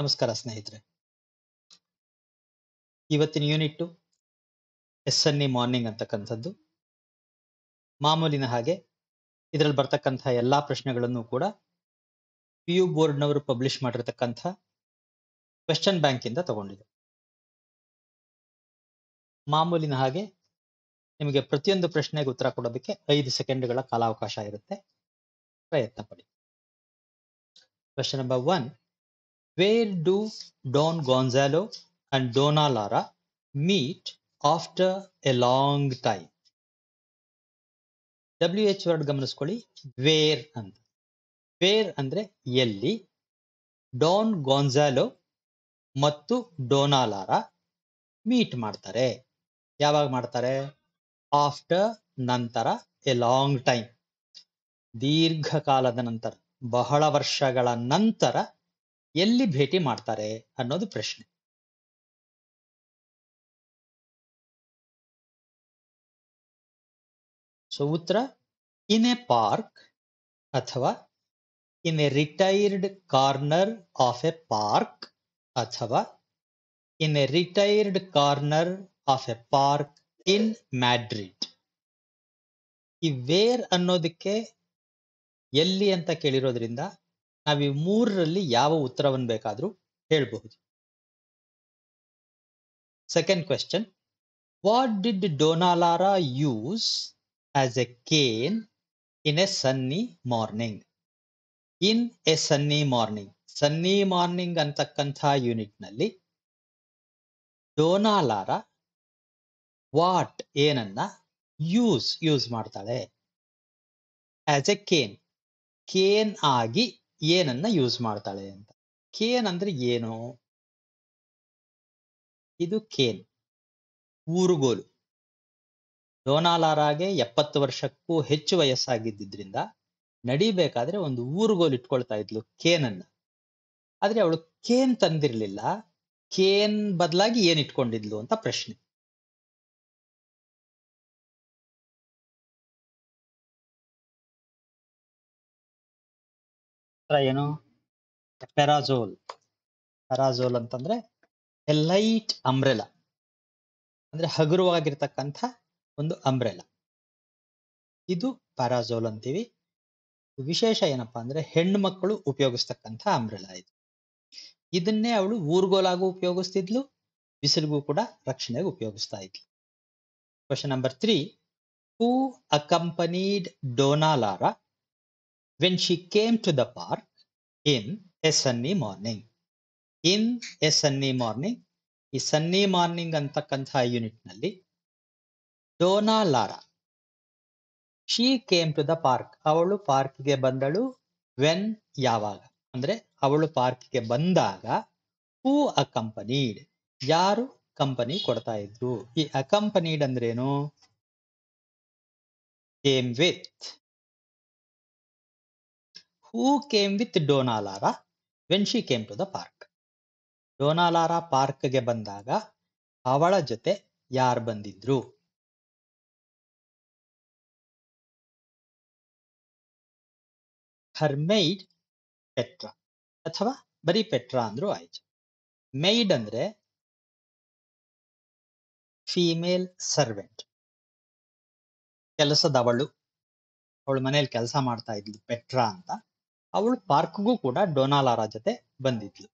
ನಮಸ್ಕಾರ ಸ್ನೇಹಿತರೆ. ಇವತ್ತಿನ ಯೂನಿಟ್ SNE ಮಾರ್ನಿಂಗ್ ಅಂತಕ್ಕಂಥದ್ದು. ಮಾಮೂಲಿನ ಹಾಗೆ ಇದರಲ್ಲಿ ಬರ್ತಕ್ಕಂಥ ಎಲ್ಲಾ ಪ್ರಶ್ನೆಗಳನ್ನು ಕೂಡ PU ಬೋರ್ಡ್ನವರು ಪಬ್ಲಿಷ್ ಮಾಡಿರ್ತಕ್ಕಂಥ ಕ್ವೆಶ್ಚನ್ ಬ್ಯಾಂಕ್ ಇಂದ ತಗೊಂಡಿದೆ. ಮಾಮೂಲಿನ ಹಾಗೆ ನಿಮಗೆ ಪ್ರತಿಯೊಂದು ಪ್ರಶ್ನೆಗೆ ಉತ್ತರ ಕೊಡೋದಕ್ಕೆ 5 ಸೆಕೆಂಡ್ಗಳ ಕಾಲಾವಕಾಶ ಇರುತ್ತೆ. ಪ್ರಯತ್ನ ಪಡಿ. Question number 1. Where do Don Gonzalo and Donna Lara meet after a long time? WH word ಗಮನಿಸ್ಕೊಳ್ಳಿ. ವೇರ್ ಅಂತ. ವೇರ್ ಅಂದ್ರೆ ಎಲ್ಲಿ. ಡಾನ್ ಗಾನ್ಜಾಲೋ ಮತ್ತು ಡೋನಾಲಾರಾ ಮೀಟ್ ಮಾಡ್ತಾರೆ. ಯಾವಾಗ ಮಾಡ್ತಾರೆ? ಆಫ್ಟರ್, ನಂತರ, ಎ ಲಾಂಗ್ ಟೈಮ್, ದೀರ್ಘಕಾಲದ ನಂತರ, ಬಹಳ ವರ್ಷಗಳ ನಂತರ ಎಲ್ಲಿ ಭೇಟಿ ಮಾಡ್ತಾರೆ ಅನ್ನೋದು ಪ್ರಶ್ನೆ. ಸೊ ಉತ್ತರ ಇನ್ ಎ ಪಾರ್ಕ್ ಅಥವಾ in a retired corner of a park ಅಥವಾ in a retired corner of a park in Madrid. ಈ ವೇರ್ ಅನ್ನೋದಕ್ಕೆ ಎಲ್ಲಿ ಅಂತ ಕೇಳಿರೋದ್ರಿಂದ ನಾವು ಈ ಮೂರರಲ್ಲಿ ಯಾವ ಉತ್ತರವನ್ನು ಬೇಕಾದ್ರೂ ಹೇಳಬಹುದು. Second question. What did Dona Laura use as a cane in a sunny morning? In a sunny morning. Sunny morning ಅಂತಕ್ಕಂಥ ಯೂನಿಟ್ ನಲ್ಲಿ ಡೋನಾಲಾರಾ ವಾಟ್ ಏನನ್ನ ಯೂಸ್ ಮಾಡ್ತಾಳೆ? As a cane. ಕೇನ್ ಆಗಿ ಏನನ್ನ ಯೂಸ್ ಮಾಡ್ತಾಳೆ ಅಂತ. ಕೇನ್ ಅಂದ್ರೆ ಏನು? ಇದು ಕೇನ್, ಊರುಗೋಲು. ಡೋನಾಲಾರಾಗೆ 70 ವರ್ಷಕ್ಕೂ ಹೆಚ್ಚು ವಯಸ್ಸಾಗಿದ್ದರಿಂದ ನಡಿಬೇಕಾದ್ರೆ ಒಂದು ಊರುಗೋಲು ಇಟ್ಕೊಳ್ತಾ ಇದ್ಲು, ಕೇನನ್ನ. ಆದ್ರೆ ಅವಳು ಕೇನ್ ತಂದಿರ್ಲಿಲ್ಲ. ಕೇನ್ ಬದಲಾಗಿ ಏನ್ ಇಟ್ಕೊಂಡಿದ್ಲು ಅಂತ ಪ್ರಶ್ನೆ. ಏನು? ಪೆರಾಜೋಲ್. ಪೆರಾಜೋಲ್ ಅಂತಂದ್ರೆ ಎ ಲೈಟ್ ಅಂಬ್ರೆಲಾ, ಅಂದ್ರೆ ಹಗುರವಾಗಿರ್ತಕ್ಕಂಥ ಒಂದು ಅಂಬ್ರೆಲಾ. ಇದು ಪ್ಯಾರಾಜೋಲ್ ಅಂತೀವಿ. ವಿಶೇಷ ಏನಪ್ಪಾ ಅಂದ್ರೆ ಹೆಣ್ಣು ಮಕ್ಕಳು ಉಪಯೋಗಿಸ್ತಕ್ಕಂಥ ಅಂಬ್ರೆಲಾ ಇದು. ಇದನ್ನೇ ಅವಳು ಊರ್ಗೋಲಾಗೂ ಉಪಯೋಗಿಸ್ತಿದ್ಲು, ಬಿಸಿಲಿಗೂ ಕೂಡ ರಕ್ಷಣೆಗೆ ಉಪಯೋಗಿಸ್ತಾ ಇದ್ಲು. Question number 3. Who accompanied Dona Laura when she came to the park in a sunny morning? In a sunny morning. ಈ ಸನ್ನಿ ಮಾರ್ನಿಂಗ್ ಅಂತಕ್ಕಂಥ ಯೂನಿಟ್ ನಲ್ಲಿ Dona Laura she came to the park, ಅವಳು ಪಾರ್ಕ್ಗೆ ಬಂದಳು. ವೆನ್, ಯಾವಾಗ, ಅಂದ್ರೆ ಅವಳು ಪಾರ್ಕ್ಗೆ ಬಂದಾಗ. ಹೂ ಅಕಂಪನಿಡ್, ಯಾರು ಕಂಪನಿ ಕೊಡ್ತಾ ಇದ್ರು? ಈ ಅಕಂಪನಿಡ್ ಅಂದ್ರೇನು? Came with. Who came with Dona Laura when she came to the park? Dona Laura ಪಾರ್ಕ್ಗೆ ಬಂದಾಗ ಅವಳ ಜೊತೆ ಯಾರು ಬಂದಿದ್ರು? ಹರ್ ಮೈಡ್ ಪೆಟ್ರಾ, ಅಥವಾ ಬರೀ ಪೆಟ್ರಾ ಅಂದ್ರೂ ಆಯ್ತು. ಮೈಡ್ ಅಂದ್ರೆ ಫೀಮೇಲ್ ಸರ್ವೆಂಟ್, ಕೆಲಸದವಳು. ಅವಳು ಮನೇಲಿ ಕೆಲಸ ಮಾಡ್ತಾ ಇದ್ಲು, ಪೆಟ್ರಾ ಅಂತ. ಅವಳು ಪಾರ್ಕ್ಗೂ ಕೂಡ ಡೋನಾಲಾರಾ ಜೊತೆ ಬಂದಿದ್ಲು.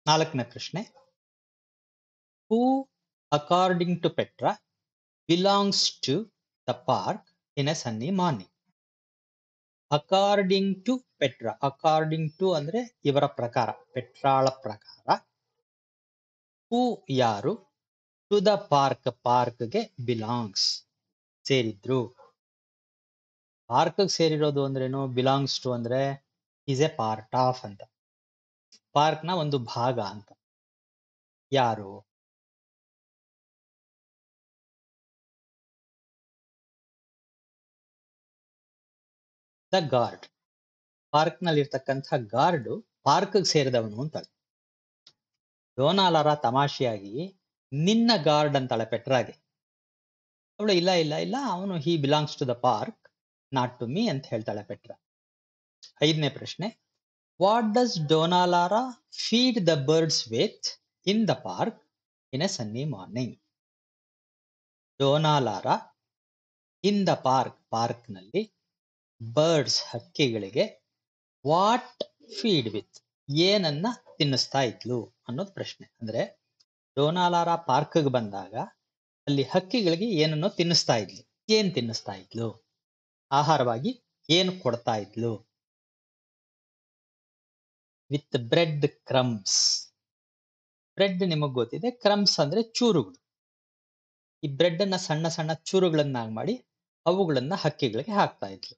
4ನೇ ಪ್ರಶ್ನೆ. Who according to Petra belongs to the park in a sunny morning? According to Petra. According to ಅಂದ್ರೆ ಇವರ ಪ್ರಕಾರ, ಪೆಟ್ರಾಳ ಪ್ರಕಾರ. ಹೂ ಯಾರು? ಟು ದ ಪಾರ್ಕ್, ಪಾರ್ಕ್ಗೆ ಬಿಲಾಂಗ್ಸ್, ಸೇರಿದ್ರು. ಪಾರ್ಕ್ ಸೇರಿರೋದು ಅಂದ್ರೇನು? ಬಿಲಾಂಗ್ಸ್ ಟು ಅಂದ್ರೆ ಈಸ್ ಎ ಪಾರ್ಟ್ ಆಫ್ ಅಂತ, ಪಾರ್ಕ್ ನ ಒಂದು ಭಾಗ ಅಂತ. ಯಾರು? The guard. ಪಾರ್ಕ್ ನಲ್ಲಿ ಇರ್ತಕ್ಕಂಥ ಗಾರ್ಡ್ ಪಾರ್ಕ್ ಸೇರಿದವನು ಅಂತಾಳೆ. ಡೋನಾಲಾರಾ ತಮಾಷೆಯಾಗಿ ನಿನ್ನ ಗಾರ್ಡ್ ಅಂತಾಳೆ ಪೆಟ್ರಾಗೆ. ಅವಳು ಇಲ್ಲ ಇಲ್ಲ ಇಲ್ಲ, ಅವನು he belongs to the park, not to me ಅಂತ ಹೇಳ್ತಾಳೆ ಪೆಟ್ರಾ. 5ನೇ ಪ್ರಶ್ನೆ. What does Dona Laura feed the birds with in the park in a sunny morning? Dona Laura in the park ನಲ್ಲಿ ಬರ್ಡ್ಸ್ ಹಕ್ಕಿಗಳಿಗೆ ವಾಟ್ ಫೀಡ್ ವಿತ್ ಏನನ್ನ ತಿನ್ನಿಸ್ತಾ ಇದ್ಲು ಅನ್ನೋದು ಪ್ರಶ್ನೆ. ಅಂದ್ರೆ ಡೋನಾಲಾರ ಪಾರ್ಕ್ಗೆ ಬಂದಾಗ ಅಲ್ಲಿ ಹಕ್ಕಿಗಳಿಗೆ ಏನನ್ನೋ ತಿನ್ನಿಸ್ತಾ ಇದ್ಲು. ಏನ್ ತಿನ್ನಿಸ್ತಾ ಇದ್ಲು? ಆಹಾರವಾಗಿ ಏನು ಕೊಡ್ತಾ ಇದ್ಲು? With bread crumbs. ಬ್ರೆಡ್ ನಿಮಗ್ ಗೊತ್ತಿದೆ, ಕ್ರಮ್ಸ್ ಅಂದ್ರೆ ಚೂರುಗಳು. ಈ ಬ್ರೆಡ್ ಅನ್ನ ಸಣ್ಣ ಸಣ್ಣ ಚೂರುಗಳನ್ನಾಗಿ ಮಾಡಿ ಅವುಗಳನ್ನ ಹಕ್ಕಿಗಳಿಗೆ ಹಾಕ್ತಾ ಇದ್ಲು.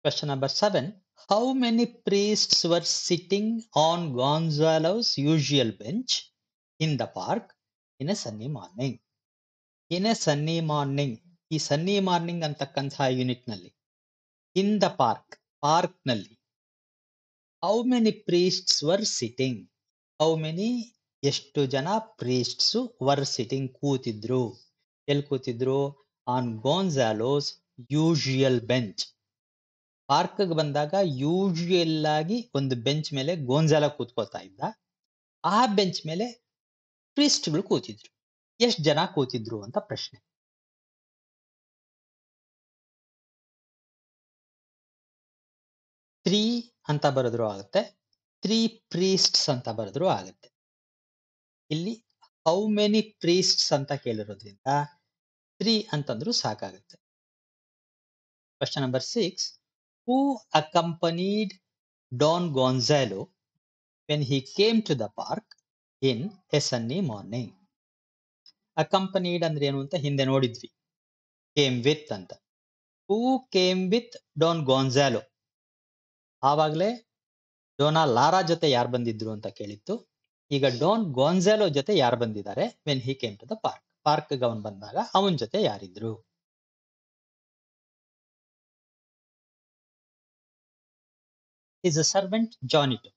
Question number 7. How many priests were sitting on Gonzalo's usual bench in the park in a sunny morning? In a sunny morning. ಈ ಸನ್ನಿ ಮಾರ್ನಿಂಗ್ ಅಂತಕ್ಕಂತಹ ಯೂನಿಟ್ ನಲ್ಲಿ ಇನ್ ದ ಪಾರ್ಕ್ ನಲ್ಲಿ how many priests were sitting? How many ಎಷ್ಟು ಜನ ಪ್ರೀಸ್ಟ್ಸ್ were sitting ಕೂತಿದ್ರು? ಎಲ್ಲಿ ಕೂತಿದ್ರು? On ಗೋನ್ಜಾಲೋಸ್ ಯೂಶುಯಲ್ bench. ಪಾರ್ಕ್ಗೆ ಬಂದಾಗ ಯೂಶುಯಲ್ ಆಗಿ ಒಂದು ಬೆಂಚ್ ಮೇಲೆ ಗೋನ್ಜಾಲ ಕೂತ್ಕೋತಾ ಇದ್ದ. ಆ ಬೆಂಚ್ ಮೇಲೆ ಪ್ರೀಸ್ಟ್ಗಳು ಕೂತಿದ್ರು. ಎಷ್ಟು ಜನ ಕೂತಿದ್ರು ಅಂತ ಪ್ರಶ್ನೆ. ತ್ರೀ ಅಂತ ಬರೆದ್ರು ಆಗುತ್ತೆ, ತ್ರೀ ಪ್ರೀಸ್ಟ್ಸ್ ಅಂತ ಬರೆದ್ರು ಆಗುತ್ತೆ. ಇಲ್ಲಿ ಹೌ ಮೆನಿ ಪ್ರೀಸ್ಟ್ಸ್ ಅಂತ ಕೇಳಿರೋದ್ರಿಂದ ತ್ರೀ ಅಂತಂದ್ರೂ ಸಾಕಾಗುತ್ತೆ. Question number 6. Who accompanied Don Gonzalo when he came to the park in a sunny morning? Accompanied ಅಂದ್ರೆ ಏನು ಅಂತ ಹಿಂದೆ ನೋಡಿದ್ವಿ. Came with ಅಂತ. Who came with Don Gonzalo? ಆವಾಗಲೇ ಡೋನಾ ಲಾರಾ ಜೊತೆ ಯಾರು ಬಂದಿದ್ರು ಅಂತ ಕೇಳಿತ್ತು. ಈಗ ಡಾನ್ ಗೋನ್ಜಾಲೋ ಜೊತೆ ಯಾರು ಬಂದಿದ್ದಾರೆ? When he came to the park ಅವನ್ ಬಂದಾಗ ಅವನ ಜೊತೆ ಯಾರಿದ್ರು? ಇಸ್ ಅ ಸರ್ವೆಂಟ್ ಜಾನಿಟೋ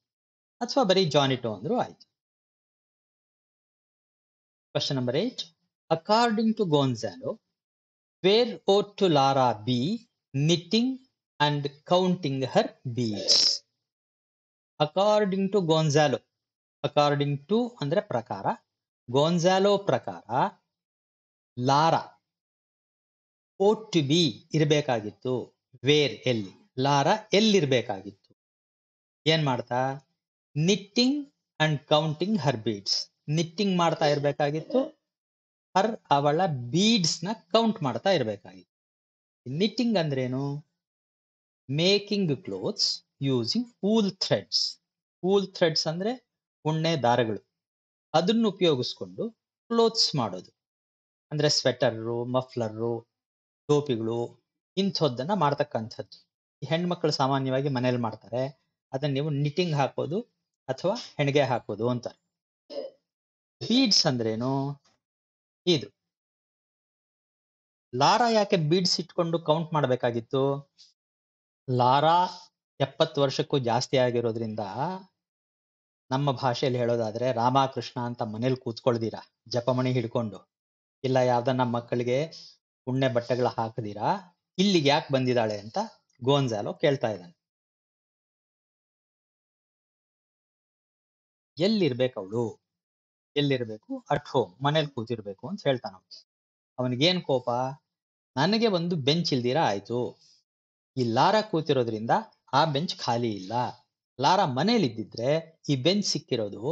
ಅಥವಾ ಬರೀ ಜಾನಿಟೋ ಅಂದ್ರೂ ಆಯ್ತು. Question number 8. According to Gonzalo, where ought to Laura be knitting and counting her beads? According to Gonzalo, according to ಅಂದ್ರೆ ಪ್ರಕಾರ, ಗೋನ್ಜಾಲೋ ಪ್ರಕಾರ ಲಾರಾ ಓಟ್ ಟು ಬಿ ಇರಬೇಕಾಗಿತ್ತು. ವೇರ್ ಎಲ್ಲಿ? ಲಾರಾ ಎಲ್ಲಿರ್ಬೇಕಾಗಿತ್ತು? ಏನ್ ಮಾಡ್ತಾ? Knitting and counting her beads. Knitting ಮಾಡ್ತಾ ಇರ್ಬೇಕಾಗಿತ್ತು, ಅವಳ ಬೀಡ್ಸ್ ನ ಕೌಂಟ್ ಮಾಡ್ತಾ ಇರ್ಬೇಕಾಗಿತ್ತು. ನಿಟ್ಟಿಂಗ್ ಅಂದ್ರೇನು? Making clothes using wool threads. Wool threads ಅಂದ್ರೆ ಉಣ್ಣೆ ದಾರಗಳು. ಅದನ್ನು ಉಪಯೋಗಿಸ್ಕೊಂಡು ಕ್ಲೋತ್ಸ್ ಮಾಡೋದು. ಅಂದ್ರೆ ಸ್ವೆಟರ್ರು, ಮಫ್ಲರ್ರು, ಟೋಪಿಗಳು, ಇಂಥದ್ದನ್ನ ಮಾಡ್ತಕ್ಕಂಥದ್ದು. ಈ ಹೆಣ್ಮಕ್ಳು ಸಾಮಾನ್ಯವಾಗಿ ಮನೇಲಿ ಮಾಡ್ತಾರೆ. ಅದನ್ನ ನೀವು ನಿಟ್ಟಿಂಗ್ ಹಾಕೋದು ಅಥವಾ ಹೆಣಿಗೆ ಹಾಕೋದು ಅಂತಾರೆ. ಬೀಡ್ಸ್ ಅಂದ್ರೇನು? ಇದು. ಲಾರಾ ಯಾಕೆ ಬೀಡ್ಸ್ ಇಟ್ಕೊಂಡು ಕೌಂಟ್ ಮಾಡ್ಬೇಕಾಗಿತ್ತು? ಲಾರಾ 70 ವರ್ಷಕ್ಕೂ ಜಾಸ್ತಿ ಆಗಿರೋದ್ರಿಂದ, ನಮ್ಮ ಭಾಷೆಯಲ್ಲಿ ಹೇಳೋದಾದ್ರೆ ರಾಮಕೃಷ್ಣ ಅಂತ ಮನೇಲಿ ಕೂತ್ಕೊಳ್ದಿರಾ ಜಪಮಣಿ ಹಿಡ್ಕೊಂಡು, ಇಲ್ಲ ಯಾವ್ದನ್ನ ಮಕ್ಕಳಿಗೆ ಉಣ್ಣೆ ಬಟ್ಟೆಗಳ ಹಾಕದಿರಾ ಇಲ್ಲಿಗೆ ಯಾಕೆ ಬಂದಿದ್ದಾಳೆ ಅಂತ ಗೋನ್ಜಾಲೋ ಕೇಳ್ತಾ ಇದ್ದಾನೆ. ಎಲ್ಲಿರ್ಬೇಕು ಅವಳು? ಎಲ್ಲಿರ್ಬೇಕು? ಅಟ್ ಹೋಮ್, ಮನೇಲಿ ಕೂತಿರ್ಬೇಕು ಅಂತ ಹೇಳ್ತಾನ. ಅವನಿಗೇನ್ ಕೋಪ? ನನಗೆ ಒಂದು ಬೆಂಚ್ ಇಲ್ದಿರಾ ಆಯ್ತು, ಈ ಲಾರಾ ಕೂತಿರೋದ್ರಿಂದ ಆ ಬೆಂಚ್ ಖಾಲಿ ಇಲ್ಲ. ಲಾರಾ ಮನೇಲಿ ಇದ್ದಿದ್ರೆ ಈ ಬೆಂಚ್ ಸಿಕ್ಕಿರೋದು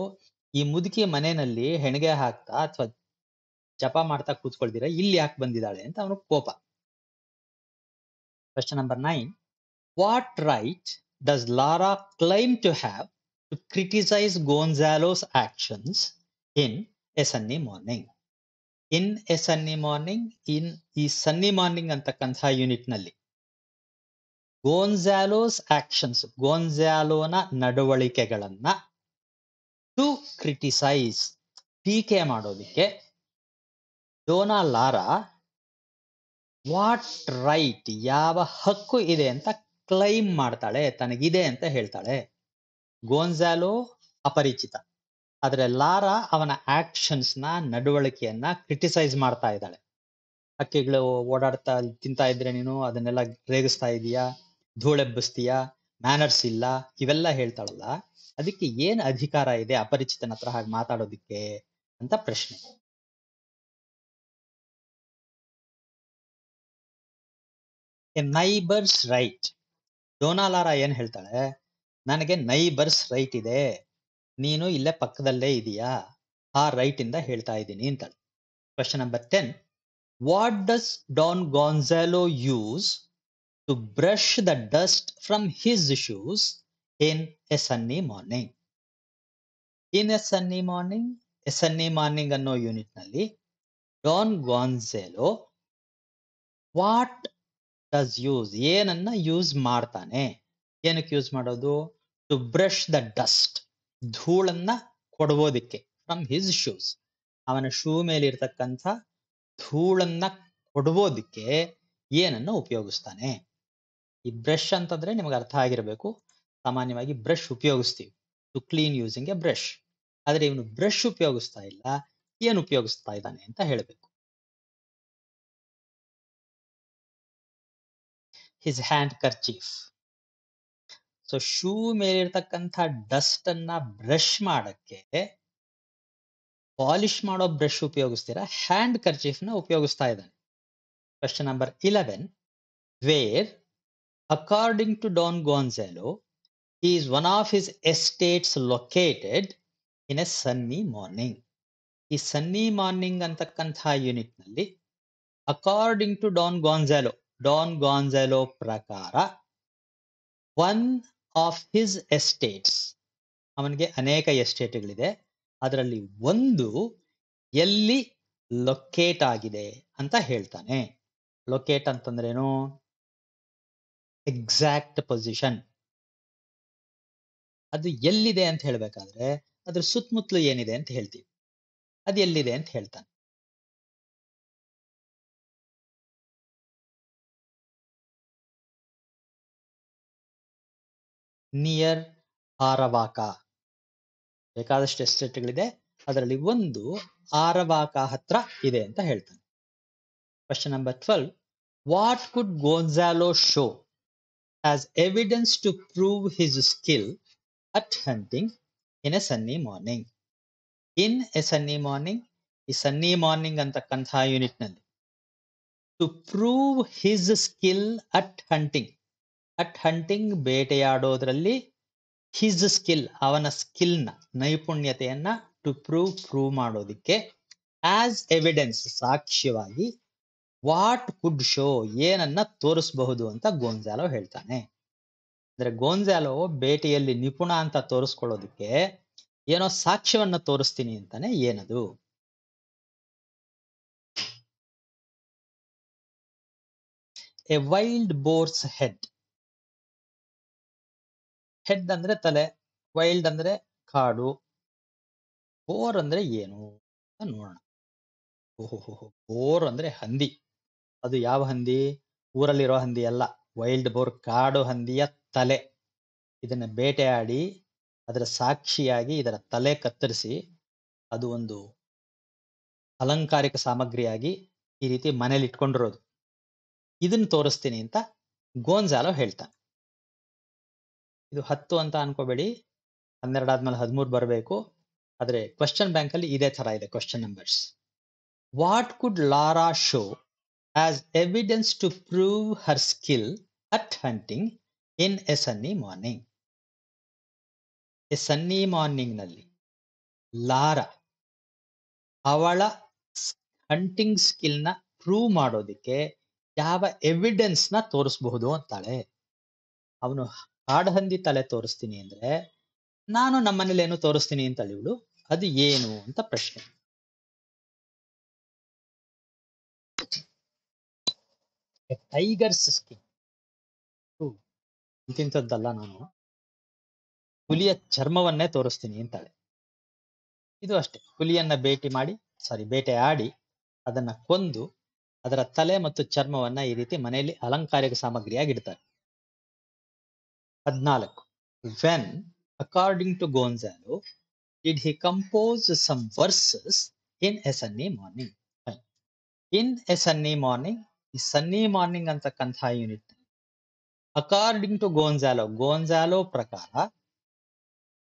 ಈ ಮುದುಕಿ ಮನೆಯಲ್ಲಿ ಹೆಣಿಗೆ ಹಾಕ್ತಾ ಅಥವಾ ಜಪ ಮಾಡ್ತಾ ಕೂತ್ಕೊಳ್ದಿರ ಇಲ್ಲಿ ಯಾಕೆ ಬಂದಿದ್ದಾಳೆ ಅಂತ ಅವನಿಗೆ ಕೋಪ. Question number 9. What right does Laura claim to have to criticise Gonzalo's actions in a sunny morning? In a sunny morning, ಈ ಸನ್ನಿ ಮಾರ್ನಿಂಗ್ ಅಂತಕ್ಕಂತಹ ಯೂನಿಟ್ ನಲ್ಲಿ ಗೋನ್ಜಾಲೋಸ್ ಆಕ್ಷನ್ಸ್, ಗೋನ್ಜಾಲೋನ ನಡವಳಿಕೆಗಳನ್ನ ಟು ಕ್ರಿಟಿಸೈಸ್, ಟೀಕೆ ಮಾಡೋದಿಕ್ಕೆ ಡೋನಾ ಲಾರಾ ವಾಟ್ ರೈಟ್, ಯಾವ ಹಕ್ಕು ಇದೆ ಅಂತ ಕ್ಲೈಮ್ ಮಾಡ್ತಾಳೆ, ತನಗಿದೆ ಅಂತ ಹೇಳ್ತಾಳೆ. ಗೋನ್ಜಾಲೋ ಅಪರಿಚಿತ, ಆದ್ರೆ ಲಾರಾ ಅವನ ಆಕ್ಷನ್ಸ್ ನ, ನಡವಳಿಕೆಯನ್ನ ಕ್ರಿಟಿಸೈಸ್ ಮಾಡ್ತಾ ಇದ್ದಾಳೆ. ಹಕ್ಕಿಗಳು ಓಡಾಡ್ತಾ ತಿಂತಾ ಇದ್ರೆ ನೀನು ಅದನ್ನೆಲ್ಲ ರೇಗಿಸ್ತಾ ಇದೀಯಾ, ಧೂಳೆಬ್ಬಿಸ್ತೀಯಾ, ಮ್ಯಾನರ್ಸ್ ಇಲ್ಲ, ಇವೆಲ್ಲ ಹೇಳ್ತಾಳಲ್ಲ, ಅದಕ್ಕೆ ಏನ್ ಅಧಿಕಾರ ಇದೆ ಅಪರಿಚಿತನ ಹತ್ರ ಹಾಗೆ ಮಾತಾಡೋದಿಕ್ಕೆ ಅಂತ ಪ್ರಶ್ನೆ. A neighbours right. ಡೋನಾಲಾರಾ ಏನ್ ಹೇಳ್ತಾಳೆ, ನನಗೆ ನೈಬರ್ಸ್ ರೈಟ್ ಇದೆ, ನೀನು ಇಲ್ಲೇ ಪಕ್ಕದಲ್ಲೇ ಇದೀಯಾ, ಆ ರೈಟ್ ಇಂದ ಹೇಳ್ತಾ ಇದ್ದೀನಿ ಅಂತಾಳೆ. Question number 10. What does Don Gonzalo use to brush the dust from his shoes in a sunny morning? In a sunny morning, a sunny morning ಅನ್ನೋ ಯೂನಿಟ್ ನಲ್ಲಿ Don Gonzalo what does use, ಏನನ್ನ use ಮಾಡ್ತಾನೆ? ಏನಕ್ಕೆ use ಮಾಡೋದು? To brush the dust, ಧೂಳನ್ನ ಕೊಡುವುದಕ್ಕೆ, from his shoes, ಅವನ shoe ಮೇಲೆ ಇರ್ತಕ್ಕಂಥ ಧೂಳನ್ನ ಕೊಡುವುದಕ್ಕೆ ಏನನ್ನ ಉಪಯೋಗಿಸ್ತಾನೆ? ಈ ಬ್ರಷ್ ಅಂತಂದ್ರೆ ನಿಮಗೆ ಅರ್ಥ ಆಗಿರಬೇಕು, ಸಾಮಾನ್ಯವಾಗಿ ಬ್ರಷ್ ಉಪಯೋಗಿಸ್ತೀವಿ to clean using a brush. ಆದ್ರೆ ಇವನು ಬ್ರಷ್ ಉಪಯೋಗಿಸ್ತಾ ಇಲ್ಲ, ಏನು ಉಪಯೋಗಿಸ್ತಾ ಇದ್ದಾನೆ ಅಂತ ಹೇಳಬೇಕು. His handkerchief. So shoe ಮೇಲಿರ್ತಕ್ಕಂಥ ಡಸ್ಟ್ ಅನ್ನ ಬ್ರಷ್ ಮಾಡಕ್ಕೆ ಪಾಲಿಶ್ ಮಾಡೋ ಬ್ರಷ್ ಉಪಯೋಗಿಸ್ತೀರಾ, ಹ್ಯಾಂಡ್ ಕರ್ಚೀಫ್ ನ ಉಪಯೋಗಿಸ್ತಾ ಇದ್ದಾನೆ. Question number 11. Where according to Don Gonzalo is one of his estates located in a sunny morning? ಈ ಸನ್ನಿ ಮಾರ್ನಿಂಗ್ ಅಂತಕ್ಕಂಥ ಯೂನಿಟ್ ನಲ್ಲಿ ಅಕಾರ್ಡಿಂಗ್ ಟು ಡಾನ್ ಗಾನ್ಜಾಲೋ ಪ್ರಕಾರ ಒನ್ ಆಫ್ ಹಿಸ್ ಎಸ್ಟೇಟ್ಸ್, ಅವನಿಗೆ ಅನೇಕ ಎಸ್ಟೇಟ್ಗಳಿದೆ, ಅದರಲ್ಲಿ ಒಂದು ಎಲ್ಲಿ ಲೊಕೇಟ್ ಆಗಿದೆ ಅಂತ ಹೇಳ್ತಾನೆ. ಲೊಕೇಟ್ ಅಂತಂದ್ರೇನು? Exact position. ಅದು ಎಲ್ಲಿದೆ ಅಂತ ಹೇಳ್ಬೇಕಾದ್ರೆ ಅದ್ರ ಸುತ್ತಮುತ್ತಲು ಏನಿದೆ ಅಂತ ಹೇಳ್ತೀವಿ, ಅದು ಎಲ್ಲಿದೆ ಅಂತ ಹೇಳ್ತಾನೆ. Near Aravaca. ಬೇಕಾದಷ್ಟು ಎಸ್ಟೇಟ್ಗಳಿದೆ, ಅದರಲ್ಲಿ ಒಂದು ಆರವಾಕ ಹತ್ರ ಇದೆ ಅಂತ ಹೇಳ್ತಾನೆ. Question number 12. What could Gonzalo show as evidence to prove his skill at hunting in a sunny morning? In a sunny morning, ಈ ಸನ್ನಿ ಮಾರ್ನಿಂಗ್ ಅಂತಕ್ಕಂಥ ಯೂನಿಟ್ ನಲ್ಲಿ to prove his skill at hunting, at hunting ಬೇಟೆಯಾಡೋದ್ರಲ್ಲಿ, his skill ಅವನ ಸ್ಕಿಲ್ನ ನೈಪುಣ್ಯತೆಯನ್ನ to prove ಮಾಡೋದಿಕ್ಕೆ, as evidence ಸಾಕ್ಷ್ಯವಾಗಿ, what could show ಏನನ್ನ ತೋರಿಸಬಹುದು ಅಂತ ಗೋನ್ಜಾಲೋ ಹೇಳ್ತಾನೆ. ಅಂದ್ರೆ ಗೋನ್ಜಾಲೋ ಬೇಟೆಯಲ್ಲಿ ನಿಪುಣ ಅಂತ ತೋರಿಸ್ಕೊಳ್ಳೋದಕ್ಕೆ ಏನೋ ಸಾಕ್ಷ್ಯವನ್ನ ತೋರಿಸ್ತೀನಿ ಅಂತಾನೆ. ಏನದು? A wild Bohr's head. Head ಅಂದ್ರೆ ತಲೆ, ವೈಲ್ಡ್ ಅಂದ್ರೆ ಕಾಡು, ಬೋರ್ ಅಂದ್ರೆ ಏನು ಅಂತ ನೋಡೋಣ. ಓಹೋ, ಬೋರ್ ಅಂದ್ರೆ ಹಂದಿ. ಅದು ಯಾವ ಹಂದಿ? ಊರಲ್ಲಿರೋ ಹಂದಿ ಅಲ್ಲ, ವೈಲ್ಡ್ ಬೋರ್ ಕಾಡು ಹಂದಿಯ ತಲೆ. ಇದನ್ನ ಬೇಟೆಯಾಡಿ ಅದರ ಸಾಕ್ಷಿಯಾಗಿ ಇದರ ತಲೆ ಕತ್ತರಿಸಿ ಅದು ಒಂದು ಅಲಂಕಾರಿಕ ಸಾಮಗ್ರಿಯಾಗಿ ಈ ರೀತಿ ಮನೇಲಿ ಇಟ್ಕೊಂಡಿರೋದು, ಇದನ್ನ ತೋರಿಸ್ತೀನಿ ಅಂತ ಗೋನ್ಜಾಲೋ ಹೇಳ್ತಾನೆ. ಇದು 10 ಅಂತ ಅನ್ಕೋಬೇಡಿ, 12 ಆದ್ಮೇಲೆ 13 ಬರಬೇಕು. ಆದ್ರೆ ಕ್ವಶನ್ ಬ್ಯಾಂಕ್ ಅಲ್ಲಿ ಇದೇ ತರ ಇದೆ question numbers. What could Laura show as evidence to prove her skill at hunting in a sunny morning? A sunny morning ನಲ್ಲಿ ಲಾರಾ ಅವಳ ಹಂಟಿಂಗ್ ಸ್ಕಿಲ್ ನ ಪ್ರೂವ್ ಮಾಡೋದಿಕ್ಕೆ ಯಾವ ಎವಿಡೆನ್ಸ್ ನ ತೋರಿಸಬಹುದು ಅಂತಾಳೆ. ಅವನು ಕಾಡಹಂದಿ ತಲೆ ತೋರಿಸ್ತೀನಿ ಅಂದ್ರೆ, ನಾನು ನಮ್ಮನೇಲಿ ಏನು ತೋರಿಸ್ತೀನಿ ಅಂತಾಳೆ ಇವಳು, ಅದು ಏನು ಅಂತ ಪ್ರಶ್ನೆ. Tigers skin. ಇಂತಿಂಥದ್ದಲ್ಲ, ನಾನು ಹುಲಿಯ ಚರ್ಮವನ್ನೇ ತೋರಿಸ್ತೀನಿ ಅಂತಾಳೆ. ಇದು ಅಷ್ಟೇ, ಹುಲಿಯನ್ನ ಬೇಟೆ ಆಡಿ ಅದನ್ನ ಕೊಂದು ಅದರ ತಲೆ ಮತ್ತು ಚರ್ಮವನ್ನ ಈ ರೀತಿ ಮನೆಯಲ್ಲಿ ಅಲಂಕಾರಿಕ ಸಾಮಗ್ರಿಯಾಗಿ ಇಡ್ತಾರೆ. 14. When according to Gonzalo did he compose some verses in a sunny morning? In a sunny morning, ಈ ಸನ್ನಿ ಮಾರ್ನಿಂಗ್ ಅಂತಕ್ಕಂಥ ಯೂನಿಟ್ ಅಕಾರ್ಡಿಂಗ್ ಟು ಗೋನ್ಜಾಲೋ ಪ್ರಕಾರ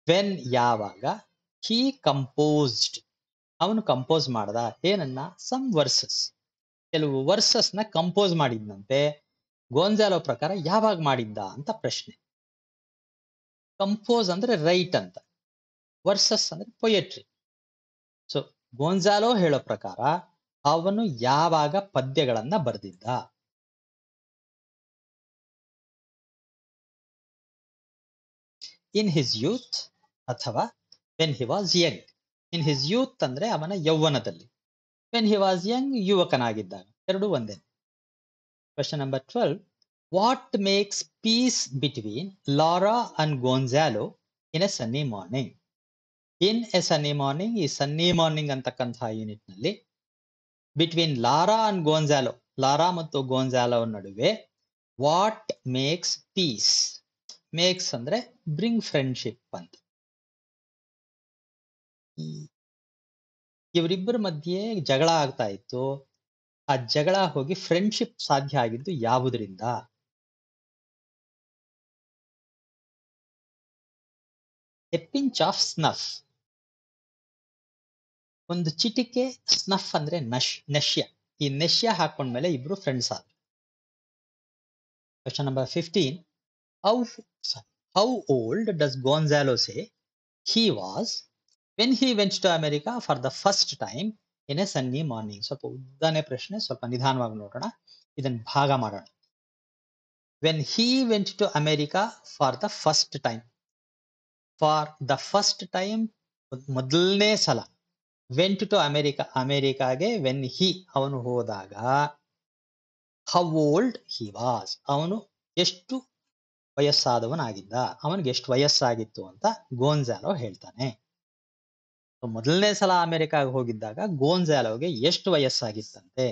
ವೆನ್ ಯಾವಾಗ ಹಿ ಕಂಪೋಸ್ಡ್ ಅವನು ಕಂಪೋಸ್ ಮಾಡ್ದ ಏನನ್ನ ಸಮ್ ವರ್ಸಸ್ ಕೆಲವು ವರ್ಸಸ್ ನ ಕಂಪೋಸ್ ಮಾಡಿದ್ನಂತೆ ಗೋನ್ಜಾಲೋ ಪ್ರಕಾರ ಯಾವಾಗ ಮಾಡಿದ್ದ ಅಂತ ಪ್ರಶ್ನೆ. ಕಂಪೋಸ್ ಅಂದ್ರೆ ರೈಟ್ ಅಂತ, ವರ್ಸಸ್ ಅಂದ್ರೆ ಪೊಯೆಟ್ರಿ. ಸೊ ಗೋನ್ಜಾಲೋ ಹೇಳೋ ಪ್ರಕಾರ ಅವನು ಯಾವಾಗ ಪದ್ಯಗಳನ್ನ ಬರೆದಿದ್ದ? ಇನ್ ಹಿಸ್ ಯೂತ್ ಅಥವಾ when he was young. In his youth ಅಂದ್ರೆ ಅವನ ಯೌವನದಲ್ಲಿ, ವೆನ್ ಹಿ ವಾಸ್ ಯಂಗ್ ಯುವಕನಾಗಿದ್ದಾಗ, ಎರಡೂ ಒಂದೇ. Question number 12. What makes peace between Laura and Gonzalo in a sunny morning? In a sunny morning, ಈ sunny morning ಅಂತಕ್ಕಂತಹ unit ನಲ್ಲಿ between Laura and Gonzalo, Laura ಮತ್ತು ಗೋನ್ಜಾಲೋ ನಡುವೆ ವಾಟ್ ಮೇಕ್ಸ್ ಪೀಸ್, ಮೇಕ್ಸ್ ಅಂದ್ರೆ bring friendship ಅಂತ. ಇವರಿಬ್ಬರ ಮಧ್ಯೆ ಜಗಳ ಆಗ್ತಾ ಇತ್ತು, ಆ ಜಗಳ ಹೋಗಿ ಫ್ರೆಂಡ್ಶಿಪ್ ಸಾಧ್ಯ ಆಗಿದ್ದು ಯಾವುದರಿಂದ? ಎ ಪಿಂಚ್ ಆಫ್ ಸ್ನಫ್, ಒಂದು ಚಿಟಿಕೆ ಸ್ನಫ್ ಅಂದ್ರೆ ನಶ್ಯ, ಈ ನಶ್ಯ ಹಾಕೊಂಡ್ಮೇಲೆ ಇಬ್ರು ಫ್ರೆಂಡ್ಸ್ ಆದ್ರು. Question number 15. How old does Gonzalo say he was when he went to America for the first time in a sunny morning? ಸ್ವಲ್ಪ ಉದ್ದನೆ ಪ್ರಶ್ನೆ, ಸ್ವಲ್ಪ ನಿಧಾನವಾಗಿ ನೋಡೋಣ, ಇದನ್ನ ಭಾಗ ಮಾಡೋಣ. When he went to America for the first time, for the first time ಮೊದಲನೇ ಸಲ, ವೆಂಟ್ ಟು ಅಮೆರಿಕಾ, ಅಮೆರಿಕಾಗೆ ವೆನ್ ಹಿ ಅವನು ಹೋದಾಗ, ಹೌ ಓಲ್ಡ್ ಹಿ ವಾಸ್ ಅವನು ಎಷ್ಟು ವಯಸ್ಸಾದವನಾಗಿದ್ದ, ಅವನಿಗೆ ಎಷ್ಟು ವಯಸ್ಸಾಗಿತ್ತು ಅಂತ ಗೋನ್ಜಾಲೋ ಹೇಳ್ತಾನೆ. ಮೊದಲನೇ ಸಲ ಅಮೆರಿಕಾಗೆ ಹೋಗಿದ್ದಾಗ ಗೋನ್ಜಾಲೋಗೆ ಎಷ್ಟು ವಯಸ್ಸಾಗಿತ್ತಂತೆ?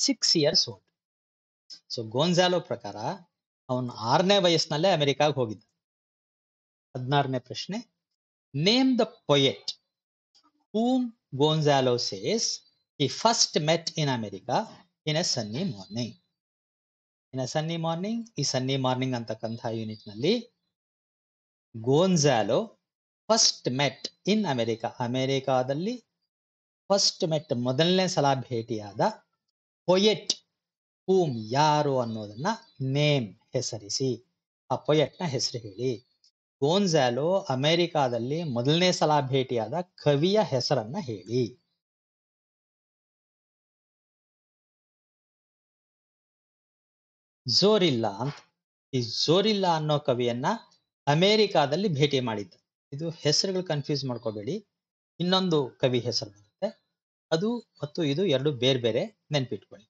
6 years old. ಸೊ ಗೋನ್ಜಾಲೋ ಪ್ರಕಾರ ಅವನು 6ನೇ ವಯಸ್ಸಿನಲ್ಲೇ ಅಮೆರಿಕಾಗೆ ಹೋಗಿದ್ದ. 16ನೇ ಪ್ರಶ್ನೆ. Name the poet whom ಗೋನ್ಜಾಲೋ says he first met in America in a sunny morning. In a sunny morning, ಈ ಸನ್ನಿ ಮಾರ್ನಿಂಗ್ ಅಂತಕ್ಕಂಥ ಯೂನಿಟ್ ನಲ್ಲಿ ಗೋನ್ಜಾಲೋ ಫಸ್ಟ್ ಮೆಟ್ ಇನ್ ಅಮೆರಿಕಾ, ಅಮೆರಿಕಾದಲ್ಲಿ ಫಸ್ಟ್ ಮೆಟ್ ಮೊದಲನೇ ಸಲ ಭೇಟಿಯಾದ ಪೊಯೆಟ್ ಹೂಮ್ ಯಾರು ಅನ್ನೋದನ್ನ ನೇಮ್ ಹೆಸರಿಸಿ, ಆ ಪೊಯೆಟ್ ನ ಹೆಸರು ಹೇಳಿ. ಗೋನ್ಜಾಲೋ ಅಮೆರಿಕಾದಲ್ಲಿ ಮೊದಲನೇ ಸಲ ಭೇಟಿಯಾದ ಕವಿಯ ಹೆಸರನ್ನ ಹೇಳಿ. ಝೋರಿಲ್ಲಾ ಅಂತ, ಈ ಝೋರಿಲ್ಲಾ ಅನ್ನೋ ಕವಿಯನ್ನ ಅಮೆರಿಕಾದಲ್ಲಿ ಭೇಟಿ ಮಾಡಿದ್ದ. ಇದು ಹೆಸರುಗಳು ಕನ್ಫ್ಯೂಸ್ ಮಾಡ್ಕೋಬೇಡಿ, ಇನ್ನೊಂದು ಕವಿ ಹೆಸರು ಬರುತ್ತೆ, ಅದು ಮತ್ತು ಇದು ಎರಡು ಬೇರೆ ಬೇರೆ, ನೆನ್ಪಿಟ್ಕೊಳ್ಳಿ.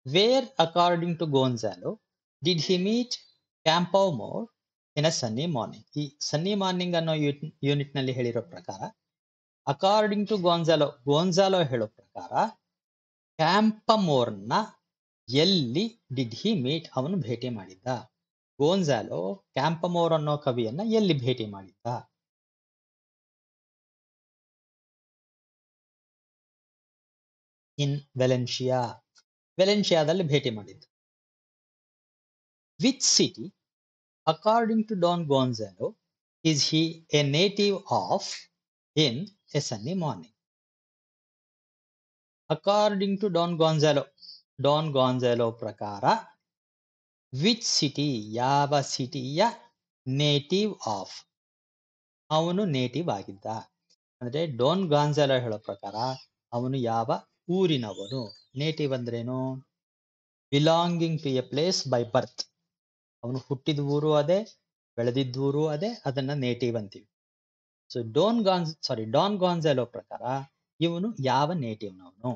Where according to Gonzalo did he meet Campomor in a sunny morning? ಈ ಸನ್ನಿ ಮಾರ್ನಿಂಗ್ ಅನ್ನೋ ಯೂನಿಟ್ ನಲ್ಲಿ ಹೇಳಿರೋ ಪ್ರಕಾರ, ಅಕಾರ್ಡಿಂಗ್ ಟು ಗೋನ್ಜಾಲೋ, ಗೋನ್ಜಾಲೋ ಹೇಳೋ ಪ್ರಕಾರ ಕ್ಯಾಂಪಮೋರ್ನ ಎಲ್ಲಿ ಡಿಡ್ ಹಿ ಮೀಟ್ ಅವನು ಭೇಟಿ ಮಾಡಿದ್ದ? ಗೋನ್ಜಾಲೋ ಕ್ಯಾಂಪಮೋರ್ ಅನ್ನೋ ಕವಿಯನ್ನ ಎಲ್ಲಿ ಭೇಟಿ ಮಾಡಿದ್ದ? ಇನ್ ವೆಲೆನ್ಷಿಯಾ, ವೆಲೆನ್ಷಿಯಾದಲ್ಲಿ ಭೇಟಿ ಮಾಡಿದ್ದ. Which city according to Don Gonzalo is he a native of in a sunny morning? According to Don Gonzalo ಪ್ರಕಾರ ವಿಚ್ ಸಿಟಿ, ಯಾವ ಸಿಟಿಯ ನೇಟಿವ್ ಆಫ್ ಅವನು ನೇಟಿವ್ ಆಗಿದ್ದ? ಅಂದ್ರೆ ಡಾನ್ ಗಾಂಜಾಲೋ ಹೇಳೋ ಪ್ರಕಾರ ಅವನು ಯಾವ ಊರಿನವನು? ನೇಟಿವ್ ಅಂದ್ರೇನು? Belonging to a place by birth, ಅವನು ಹುಟ್ಟಿದ ಊರು ಅದೇ, ಬೆಳೆದಿದ್ದ ಊರು ಅದೇ, ಅದನ್ನ ನೇಟಿವ್ ಅಂತೀವಿ. ಸೊ ಡಾನ್ ಗಾಂಜಾಲೋ ಪ್ರಕಾರ ಇವನು ಯಾವ ನೇಟಿವ್ನವನು?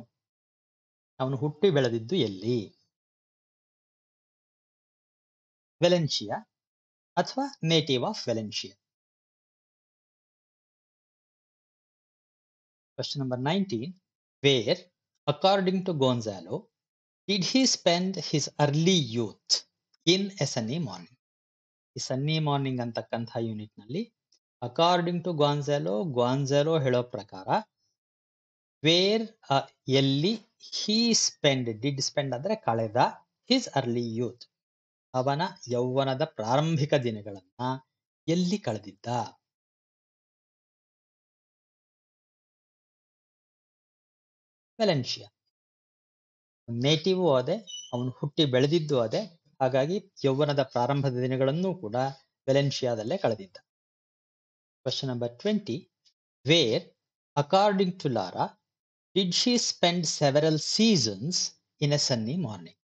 ಅವನು ಹುಟ್ಟಿ ಬೆಳೆದಿದ್ದು ಎಲ್ಲಿ? ವೆಲೆನ್ಷಿಯಾ ಅಥವಾ native of ವೆಲೆನ್ಷಿಯಾ? Question number 19. Where, according to Gonzalo, did he spend his early youth in a sunny morning? ಈ ಸನ್ನಿ ಮಾರ್ನಿಂಗ್ ಅಂತಕ್ಕಂಥ ಯೂನಿಟ್ ನಲ್ಲಿ ಅಕಾರ್ಡಿಂಗ್ ಟು ಗಾಂಜಾಲೋ ಹೇಳೋ ಪ್ರಕಾರ ವೇರ್ ಎಲ್ಲಿ ಹೀ ಸ್ಪೆಂಡ್ ಡಿಡ್ ಸ್ಪೆಂಡ್ ಅಂದ್ರೆ ಕಳೆದ ಹಿಸ್ ಅರ್ಲಿ ಯೂತ್ ಅವನ ಯೌವನದ ಪ್ರಾರಂಭಿಕ ದಿನಗಳನ್ನ ಎಲ್ಲಿ ಕಳೆದಿದ್ದ. ವೆಲೆನ್ಷಿಯಾ. ನೇಟಿವ್ ಅದೇ, ಅವನು ಹುಟ್ಟಿ ಬೆಳೆದಿದ್ದು ಅದೇ, ಹಾಗಾಗಿ ಯೌವನದ ಪ್ರಾರಂಭದ ದಿನಗಳನ್ನೂ ಕೂಡ ವೆಲೆನ್ಷಿಯಾದಲ್ಲೇ ಕಳೆದಿದ್ದ. Question number 20. Where according to Laura did she spend several seasons in a sunny morning.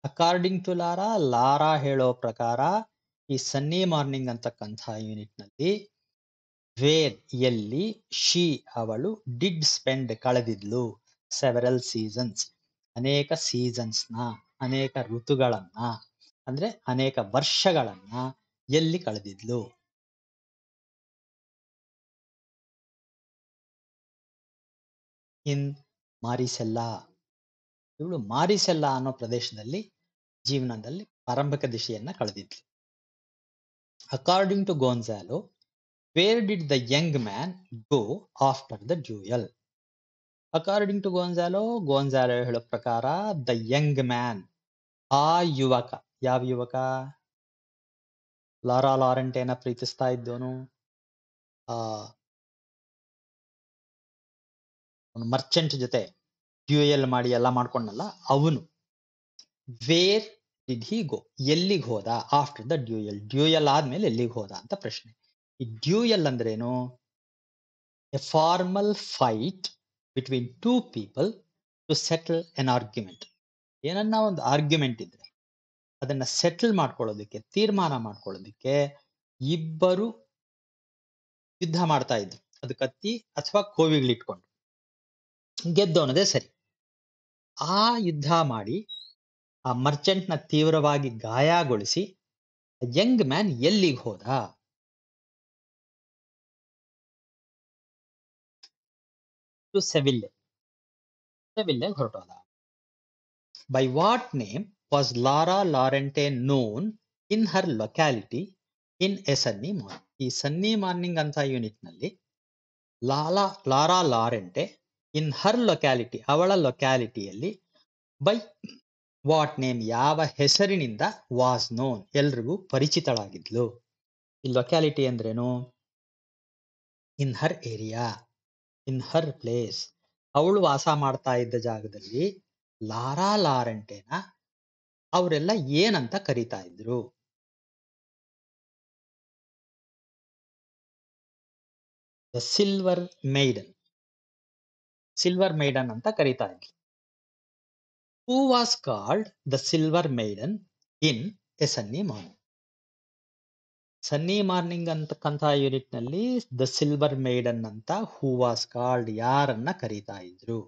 According to Laura, Laura ಹೇಳೋ ಪ್ರಕಾರ ಈ ಸನ್ನಿ ಮಾರ್ನಿಂಗ್ ಅಂತಕ್ಕಂಥ ಯೂನಿಟ್ ನಲ್ಲಿ ವೇರ್ ಎಲ್ಲಿ, ಶಿ ಅವಳು, ಡಿಡ್ ಸ್ಪೆಂಡ್ ಕಳೆದಿದ್ಲು, ಸೆವೆರಲ್ ಸೀಸನ್ಸ್ ಅನೇಕ ಸೀಸನ್ಸ್ ನ, ಅನೇಕ ಋತುಗಳನ್ನ, ಅಂದ್ರೆ ಅನೇಕ ವರ್ಷಗಳನ್ನ ಎಲ್ಲಿ ಕಳೆದಿದ್ಲು. ಇನ್ ಮಾರಿಸೆಲ್ಲಾ. ಇವಳು ಮಾರಿಸೆಲ್ಲಾ ಅನ್ನೋ ಪ್ರದೇಶದಲ್ಲಿ ಜೀವನದಲ್ಲಿ ಪ್ರಾರಂಭಿಕ ದಿಶೆಯನ್ನ ಕಳೆದಿದ್ಲು. According to Gonzalo, where did the young man go after the duel. According to Gonzalo, Gonzalo ಹೇಳೋ ಪ್ರಕಾರ ದ ಯಂಗ್ ಮ್ಯಾನ್, ಆ ಯುವಕ, ಯಾವ ಯುವಕ? ಲಾರಾ ಲಾರೆಂಟೇನ ಪ್ರೀತಿಸ್ತಾ ಇದ್ದೋನು, ಮರ್ಚೆಂಟ್ ಜೊತೆ ಡ್ಯೂಯಲ್ ಮಾಡಿ ಎಲ್ಲ ಮಾಡ್ಕೊಂಡಲ್ಲ ಅವನು. ವೇರ್ ಡಿಡ್ ಹಿ ಗೋ, ಎಲ್ಲಿಗೆ ಹೋದ? ಆಫ್ಟರ್ ದ ಡ್ಯೂಯಲ್, ಡ್ಯೂಯಲ್ ಆದ್ಮೇಲೆ ಎಲ್ಲಿಗೆ ಹೋದ ಅಂತ ಪ್ರಶ್ನೆ. ಈ ಡ್ಯೂಯಲ್ ಅಂದ್ರೇನು? A formal fight between two people to settle an argument. ಏನನ್ನ ಒಂದು ಆರ್ಗ್ಯುಮೆಂಟ್ ಇದ್ರೆ ಅದನ್ನ ಸೆಟಲ್ ಮಾಡ್ಕೊಳ್ಳೋದಿಕ್ಕೆ, ತೀರ್ಮಾನ ಮಾಡ್ಕೊಳ್ಳೋದಿಕ್ಕೆ ಇಬ್ಬರು ಯುದ್ಧ ಮಾಡ್ತಾ ಇದ್ರು. ಅದು ಕತ್ತಿ ಅಥವಾ ಕೋವಿಗಳಿಟ್ಕೊಂಡು. ಗೆದ್ದವನದೇ ಸರಿ. ಆ ಯುದ್ಧ ಮಾಡಿ ಆ ಮರ್ಚೆಂಟ್ ನ ತೀವ್ರವಾಗಿ ಗಾಯಗೊಳಿಸಿ ಯಂಗ್ ಮ್ಯಾನ್ ಎಲ್ಲಿಗೆ ಹೋದ? ಟು ಸೆವಿಲ್ಲೆ, ಸೆವಿಲ್ಲೆಗೆ ಹೊರಟೋದ. By what name was Laura Laurente known in her locality in a sunny morning. ಈ ಸನ್ನಿ ಮಾರ್ನಿಂಗ್ ಅಂತ ಯೂನಿಟ್ ನಲ್ಲಿ Laura Laurente in her locality, ಅವಳ ಲೊಕ್ಯಾಲಿಟಿಯಲ್ಲಿ ಬೈ ವಾಟ್ ನೇಮ್, ಯಾವ ಹೆಸರಿನಿಂದ ವಾಸ್ ನೋನ್, ಎಲ್ರಿಗೂ ಪರಿಚಿತಳಾಗಿದ್ಲು. ಈ ಲೊಕ್ಯಾಲಿಟಿ ಅಂದ್ರೇನು? ಇನ್ ಹರ್ ಏರಿಯಾ, ಇನ್ ಹರ್ ಪ್ಲೇಸ್, ಅವಳು ವಾಸ ಮಾಡ್ತಾ ಇದ್ದ ಜಾಗದಲ್ಲಿ ಲಾರಾ ಲಾರೆಂಟೆನ ಅವರೆಲ್ಲ ಏನಂತ ಕರೀತಾ ಇದ್ರು? The silver maiden, silver maiden ಅಂತ ಕರೀತಾ ಇದ್ರು. Who was called the silver maiden in a sunny morning. Sunny morning ಅಂತಕ್ಕಂಥ ಯೂನಿಟ್ ನಲ್ಲಿ ದ ಸಿಲ್ವರ್ ಮೈಡನ್ ಅಂತ ಹೂ ವಾಸ್ ಕಾಲ್ಡ್, ಯಾರನ್ನ ಕರೀತಾ ಇದ್ರು?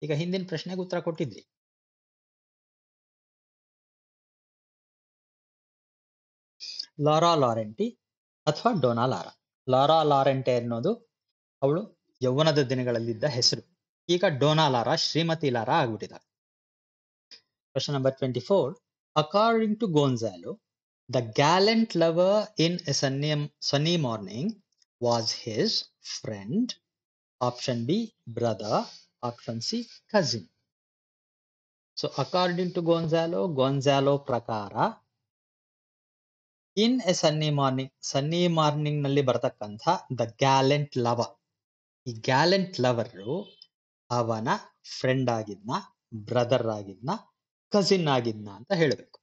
ಈಗ ಹಿಂದಿನ ಪ್ರಶ್ನೆಗೆ ಉತ್ತರ ಕೊಟ್ಟಿದ್ರಿ. ಲಾರಾ ಲಾರೆಂಟಿ ಅಥವಾ ಡೋನಾ ಲಾರಾ. ಲಾರಾ ಲಾರೆಂಟೆ ಅನ್ನೋದು ಅವಳು ಯೌವನದ ದಿನಗಳಲ್ಲಿದ್ದ ಹೆಸರು. ಈಗ ಡೋನಾ ಲಾರಾ, ಶ್ರೀಮತಿ ಲಾರಾ ಆಗ್ಬಿಟ್ಟಿದ್ದಾರೆ. Question number 24. According to Gonzalo, the gallant lover in a sunny morning was his friend. Option B, brother. Option C, cousin. So according to Gonzalo ಪ್ರಕಾರ ಇನ್ a sunny morning ನಲ್ಲಿ ಬರತಕ್ಕಂಥ the gallant lover, ಈ gallant lover ಅವನ friend ಆಗಿದ್ನ, brother ಆಗಿದ್ನ, cousin ಆಗಿದ್ನ ಅಂತ ಹೇಳಬೇಕು.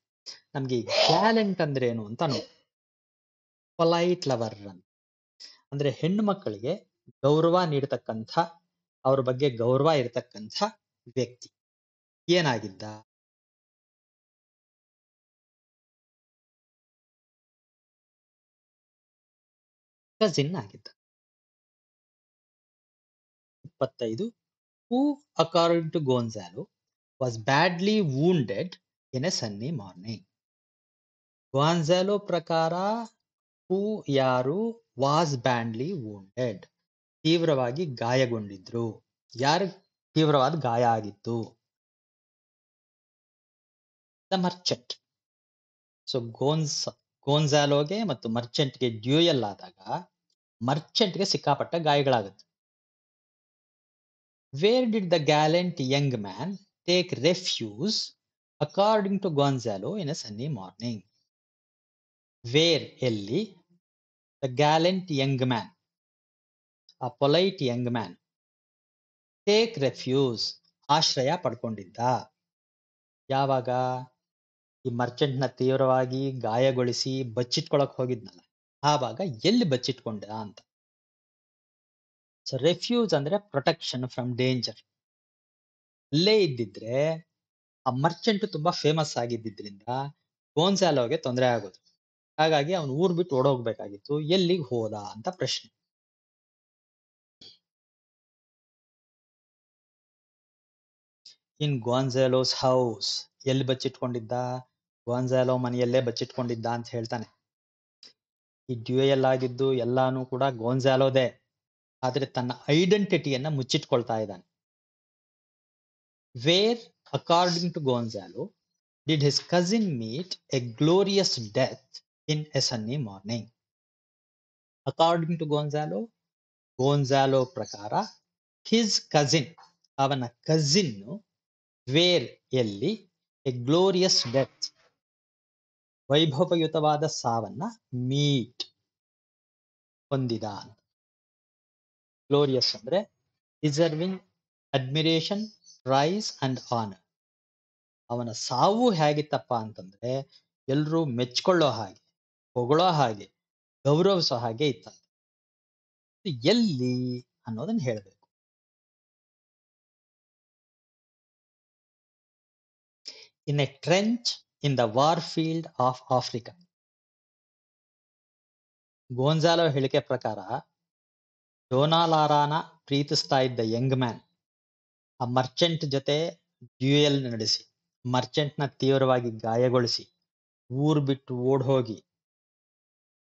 ನಮ್ಗೆ ಈ gallant ಅಂದ್ರೆ ಏನು ಅಂತ ನೋಡಿ. ಪೊಲೈಟ್ ಲವರ್ ಅಂದ್ರೆ ಹೆಣ್ಣು ಮಕ್ಕಳಿಗೆ ಗೌರವ ನೀಡತಕ್ಕಂಥ, ಅವ್ರ ಬಗ್ಗೆ ಗೌರವ ಇರತಕ್ಕಂಥ ವ್ಯಕ್ತಿ. ಏನಾಗಿದ್ದ? ಕಸಿನ್ ಆಗಿದ್ದ. 25. Who according to Gonzalo was badly wounded in a sunny morning. Gonzalo ಪ್ರಕಾರ ಹೂ ಯಾರು? ವಾಸ್ ಬ್ಯಾಡ್ಲಿ ವೂಂಡೆಡ್, ತೀವ್ರವಾಗಿ ಗಾಯಗೊಂಡಿದ್ರು. ಯಾರು ತೀವ್ರವಾದ ಗಾಯ ಆಗಿತ್ತು? ದ ಮರ್ಚೆಂಟ್. ಸೊ ಗೋನ್ಸಾಲೋಗೆ ಮತ್ತು ಮರ್ಚೆಂಟ್ಗೆ ಡ್ಯೂಯಲ್ ಆದಾಗ ಮರ್ಚೆಂಟ್ಗೆ ಸಿಕ್ಕಾಪಟ್ಟ ಗಾಯಗಳಾಗುತ್ತೆ. Where did the gallant young man take refuge according to Gonzalo in a sunny morning? Where ಎಲ್ಲಿ the gallant young man, a polite young man, take refuge ಆಶ್ರಯ ಪಡ್ಕೊಂಡಿದ್ದ ಯಾವಾಗ ಈ ಮರ್ಚೆಂಟ್ ನ ತೀವ್ರವಾಗಿ ಗಾಯಗೊಳಿಸಿ ಬಚ್ಚಿಟ್ಕೊಳಕ್ ಹೋಗಿದ್ನಲ್ಲ ಆವಾಗ ಎಲ್ಲಿ ಬಚ್ಚಿಟ್ಕೊಂಡ ಅಂತ. ಸೊ ರೆಫ್ಯೂಸ್ ಅಂದ್ರೆ ಪ್ರೊಟೆಕ್ಷನ್ ಫ್ರಮ್ ಡೇಂಜರ್. ಅಲ್ಲೇ ಇದ್ದಿದ್ರೆ ಆ ಮರ್ಚೆಂಟ್ ತುಂಬಾ ಫೇಮಸ್ ಆಗಿದ್ದಿದ್ರಿಂದ ಗೋನ್ಸಾಲೋಗೆ ತೊಂದರೆ ಆಗೋದು. ಹಾಗಾಗಿ ಅವನು ಊರ್ ಬಿಟ್ಟು ಓಡೋಗ್ಬೇಕಾಗಿತ್ತು. ಎಲ್ಲಿಗೆ ಹೋದ ಅಂತ ಪ್ರಶ್ನೆ. ಇನ್ ಗೋನ್ಸಾಲೋಸ್ ಹೌಸ್, ಎಲ್ಲಿ ಬಚ್ಚಿಟ್ಕೊಂಡಿದ್ದ? ಗೋನ್ಸಾಲೋ ಮನೆಯಲ್ಲೇ ಬಚ್ಚಿಟ್ಕೊಂಡಿದ್ದ ಅಂತ ಹೇಳ್ತಾನೆ. ಈ ಡ್ಯೂಯಲ್ ಆಗಿದ್ದು ಎಲ್ಲಾನು ಕೂಡ ಗೋನ್ಸಾಲೋದೇ, ಆದ್ರೆ ತನ್ನ ಐಡೆಂಟಿಟಿಯನ್ನ ಮುಚ್ಚಿಟ್ಕೊಳ್ತಾ ಇದ್ದಾನೆ. Where according to Gonzalo did his cousin meet a glorious death in a sunny morning. According to Gonzalo, Gonzalo ಪ್ರಕಾರ ಹಿಸ್ ಕಸಿನ್, ಅವನ ಕಸಿನ್, ವೇರ್ ಎಲ್ಲಿ, ಎ ಗ್ಲೋರಿಯಸ್ ಡೆತ್ ವೈಭವಯುತವಾದ ಸಾವನ್ನ, ಮೀಟ್ ಹೊಂದಿದ. ಗ್ಲೋರಿಯಸ್ ಅಂದ್ರೆ deserving admiration, praise and honour. ಅವನ ಸಾವು ಹೇಗಿತ್ತಪ್ಪ ಅಂತಂದ್ರೆ ಎಲ್ರೂ ಮೆಚ್ಕೊಳ್ಳೋ ಹಾಗೆ, ಹೊಗಳೋ ಹಾಗೆ, ಗೌರವಿಸೋ ಹಾಗೆ ಇತ್ತಂತೆ. ಎಲ್ಲಿ ಅನ್ನೋದನ್ನ ಹೇಳ್ಬೇಕು. In a trench in the war field of Africa. Gonzalo ಹೇಳಿಕೆ ಪ್ರಕಾರ ಡೋನಾಲಾರಾನ ಪ್ರೀತಿಸ್ತಾ ಇದ್ದ ಯಂಗ್ ಮ್ಯಾನ್ ಆ ಮರ್ಚೆಂಟ್ ಜೊತೆ ಡ್ಯೂಯಲ್ ನಡೆಸಿ ಮರ್ಚೆಂಟ್ ನ ತೀವ್ರವಾಗಿ ಗಾಯಗೊಳಿಸಿ ಊರ್ ಬಿಟ್ಟು ಓಡ್ ಹೋಗಿ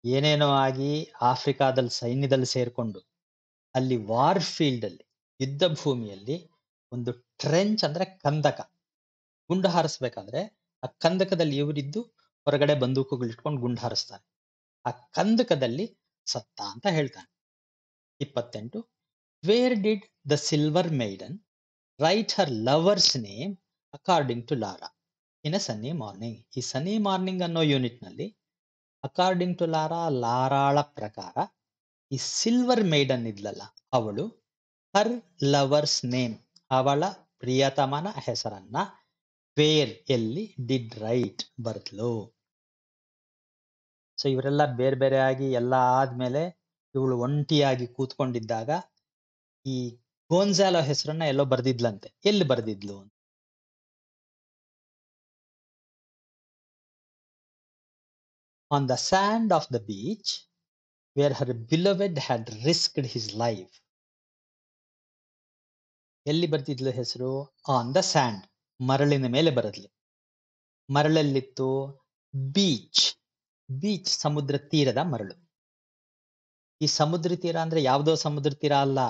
ಏನೇನೋ ಆಗಿ ಆಫ್ರಿಕಾದಲ್ಲಿ ಸೈನ್ಯದಲ್ಲಿ ಸೇರ್ಕೊಂಡು ಅಲ್ಲಿ ವಾರ್ ಫೀಲ್ಡ್ ಅಲ್ಲಿ, ಯುದ್ಧ ಭೂಮಿಯಲ್ಲಿ ಒಂದು ಟ್ರೆಂಚ್ ಅಂದ್ರೆ ಕಂದಕ, ಗುಂಡು ಹಾರಿಸ್ಬೇಕಾದ್ರೆ ಆ ಕಂದಕದಲ್ಲಿ ಇವರಿದ್ದು ಹೊರಗಡೆ ಬಂದೂಕುಗಳು ಇಟ್ಕೊಂಡು ಗುಂಡು ಹಾರಿಸ್ತಾರೆ. ಆ ಕಂದಕದಲ್ಲಿ ಸತ್ತ ಅಂತ ಹೇಳ್ತಾನೆ. 28. Where did the silver maiden write her lover's name according to Laura in a sunny morning. ಈ ಸನ್ನಿ ಮಾರ್ನಿಂಗ್ ಅನ್ನೋ ಯೂನಿಟ್ ನಲ್ಲಿ ಅಕಾರ್ಡಿಂಗ್ ಟು ಲಾರಾ, ಲಾರಾಳ ಪ್ರಕಾರ ಈ ಸಿಲ್ವರ್ ಮೈಡನ್ ಇದ್ಲಲ್ಲ ಅವಳು ಹರ್ ಲವರ್ಸ್ ನೇಮ್, ಅವಳ ಪ್ರಿಯತಮನ ಹೆಸರನ್ನ ವೇರ್ ಎಲ್ಲಿ, ಡಿಡ್ ರೈಟ್ ಬರ್ದ್ಲು. ಸೊ ಇವರೆಲ್ಲ ಬೇರೆ ಬೇರೆ ಆಗಿ ಎಲ್ಲ ಆದ್ಮೇಲೆ ಇವಳು ಒಂಟಿಯಾಗಿ ಕೂತ್ಕೊಂಡಿದ್ದಾಗ ಈ ಗೋನ್ಸಾಲೋ ಹೆಸರನ್ನ ಎಲ್ಲೋ ಬರ್ದಿದ್ಲಂತೆ. ಎಲ್ಲಿ ಬರ್ದಿದ್ಲು? On the sand of the beach where her beloved had risked his life. ಎಲ್ಲಿ ಬರ್ದಿದ್ಲು ಹೆಸರು? ಆನ್ ದ ಸ್ಯಾಂಡ್, ಮರಳಿನ ಮೇಲೆ ಬರದ್ಲು. ಮರಳಲ್ಲಿತ್ತು ಬೀಚ್. ಬೀಚ್ ಸಮುದ್ರ ತೀರದ ಮರಳು. ಈ ಸಮುದ್ರ ತೀರ ಅಂದ್ರೆ ಯಾವ್ದೋ ಸಮುದ್ರ ತೀರ ಅಲ್ಲ.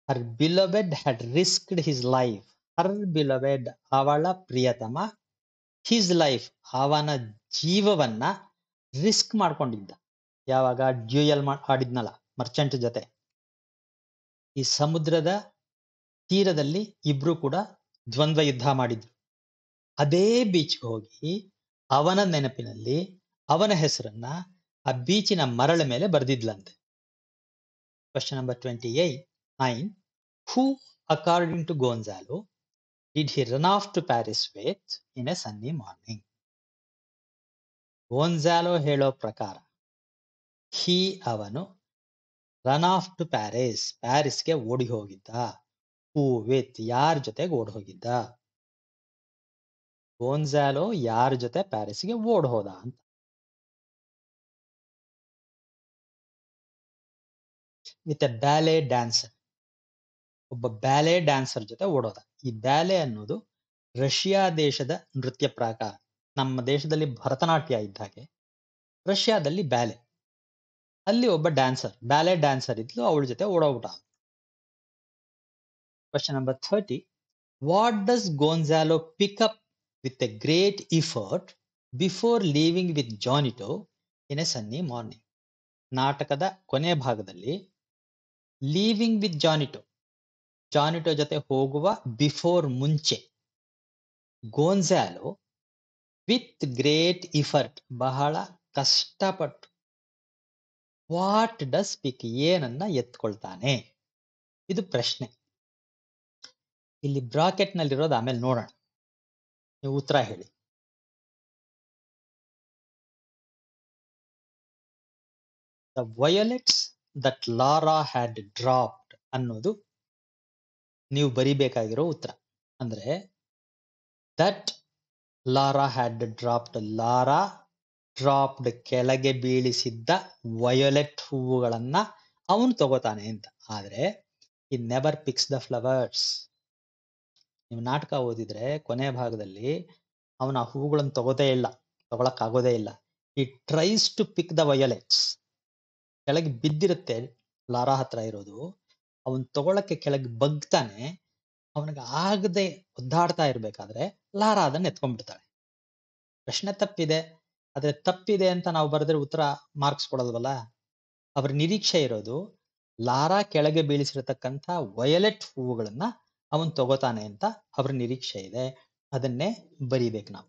Her beloved had risked his life. Her beloved, ಅವಳ ಪ್ರಿಯತಮ, ಹಿಸ್ ಲೈಫ್, ಅವನ ಜೀವವನ್ನ ರಿಸ್ಕ್ ಮಾಡ್ಕೊಂಡಿದ್ದ. ಯಾವಾಗ ಡ್ಯೂಯಲ್ ಆಡಿದ್ನಲ್ಲ ಮರ್ಚೆಂಟ್ ಜೊತೆ. ಈ ಸಮುದ್ರದ ತೀರದಲ್ಲಿ ಇಬ್ರು ಕೂಡ ದ್ವಂದ್ವ ಯುದ್ಧ ಮಾಡಿದ್ರು. ಅದೇ ಬೀಚ್ಗೆ ಹೋಗಿ ಅವನ ನೆನಪಿನಲ್ಲಿ ಅವನ ಹೆಸರನ್ನ ಆ ಬೀಚಿನ ಮರಳ ಮೇಲೆ ಬರ್ದಿದ್ಲಂತೆ. Question number 29. Who, according to Gonzalo, did he run off to Paris with in a sunny morning? ಗೋನ್ಸಾಲೋ ಹೇಳೋ ಪ್ರಕಾರ ಹಿ, ಅವನು, ರನ್ ಆಫ್ ಟು ಪ್ಯಾರಿಸ್, ಪ್ಯಾರಿಸ್ಗೆ ಓಡಿ ಹೋಗಿದ್ದ. ಹೂ ವಿತ್, ಯಾರ ಜೊತೆಗೆ ಓಡ್ ಹೋಗಿದ್ದ? ಗೋನ್ಸಾಲೋ ಯಾರ ಜೊತೆ ಪ್ಯಾರಿಸ್ಗೆ ಓಡ್ ಹೋದ ಅಂತ. ವಿತ್ ಎ ಬ್ಯಾಲೆ ಡ್ಯಾನ್ಸರ್, ಒಬ್ಬ ಬ್ಯಾಲೆ ಡ್ಯಾನ್ಸರ್ ಜೊತೆ ಓಡೋದ. ಈ ಬ್ಯಾಲೆ ಅನ್ನೋದು ರಷ್ಯಾ ದೇಶದ ನೃತ್ಯ ಪ್ರಕಾರ. ನಮ್ಮ ದೇಶದಲ್ಲಿ ಭರತನಾಟ್ಯ ಇದ್ದ ಹಾಗೆ ರಷ್ಯಾದಲ್ಲಿ ಬ್ಯಾಲೆ. ಅಲ್ಲಿ ಒಬ್ಬ ಡ್ಯಾನ್ಸರ್, ಬ್ಯಾಲೆ ಡ್ಯಾನ್ಸರ್ ಇದ್ಲು, ಅವಳ ಜೊತೆ ಓಡೋಗ್ಬಿಟ್ಟ. Question number 30. What does Gonzalo pick up with a great effort before leaving with Juanito in a sunny morning? ನಾಟಕದ ಕೊನೆ ಭಾಗದಲ್ಲಿ ಲೀವಿಂಗ್ ವಿತ್ ಜಾನಿಟೋ, ಜಾನಿಟೋ ಜೊತೆ ಹೋಗುವ ಬಿಫೋರ್ ಮುಂಚೆ ಗೋನ್ಸಾಲೋ ವಿತ್ ಗ್ರೇಟ್ ಇಫರ್ಟ್ ಬಹಳ ಕಷ್ಟಪಟ್ಟು ವಾಟ್ ಡಸ್ ಪಿಕ್ ಏನನ್ನ ಎತ್ಕೊಳ್ತಾನೆ. ಇದು ಪ್ರಶ್ನೆ. ಇಲ್ಲಿ ಬ್ರಾಕೆಟ್ ನಲ್ಲಿರೋದು ಆಮೇಲೆ ನೋಡೋಣ. ನೀವು ಉತ್ತರ ಹೇಳಿ. The violets that Laura had dropped ಅನ್ನೋದು ನೀವು ಬರಿಬೇಕಾಗಿರೋ ಉತ್ತರ. ಅಂದ್ರೆ that Laura had dropped, Laura dropped ಕೆಳಗೆ ಬೀಳಿಸಿದ್ದ ವಯೋಲೆಟ್ ಹೂವುಗಳನ್ನ ಅವನು ತಗೋತಾನೆ ಅಂತ. ಆದ್ರೆ ಈ ನೆವರ್ ಪಿಕ್ಸ್ ದ ಫ್ಲವರ್ಸ್. ನೀವು ನಾಟಕ ಓದಿದ್ರೆ ಕೊನೆ ಭಾಗದಲ್ಲಿ ಅವನ ಆ ಹೂವುಗಳನ್ನು ತಗೊಳಕ್ ಆಗೋದೇ ಇಲ್ಲ. ಈ ಟ್ರೈಸ್ ಟು ಪಿಕ್ ದ ವಯೋಲೆಟ್ಸ್. ಕೆಳಗೆ ಬಿದ್ದಿರುತ್ತೆ ಲಾರಾ ಹತ್ರ ಇರೋದು, ಅವನ್ ತಗೊಳಕ್ಕೆ ಕೆಳಗೆ ಬಗ್ತಾನೆ. ಅವನಿಗೆ ಆಗದೆ ಒದ್ದಾಡ್ತಾ ಇರ್ಬೇಕಾದ್ರೆ ಲಾರಾ ಅದನ್ನ ಎತ್ಕೊಂಡ್ಬಿಡ್ತಾಳೆ. ಪ್ರಶ್ನೆ ತಪ್ಪಿದೆ, ಆದ್ರೆ ತಪ್ಪಿದೆ ಅಂತ ನಾವು ಬರೆದ್ರೆ ಉತ್ತರ ಮಾರ್ಕ್ಸ್ ಕೊಡಲ್ವಲ್ಲ. ಅವ್ರ ನಿರೀಕ್ಷೆ ಇರೋದು ಲಾರಾ ಕೆಳಗೆ ಬೀಳಿಸಿರತಕ್ಕಂಥ ವಯಲೆಟ್ ಹೂವುಗಳನ್ನ ಅವನ್ ತಗೋತಾನೆ ಅಂತ ಅವ್ರ ನಿರೀಕ್ಷೆ ಇದೆ. ಅದನ್ನೇ ಬರಿಬೇಕು ನಾವು.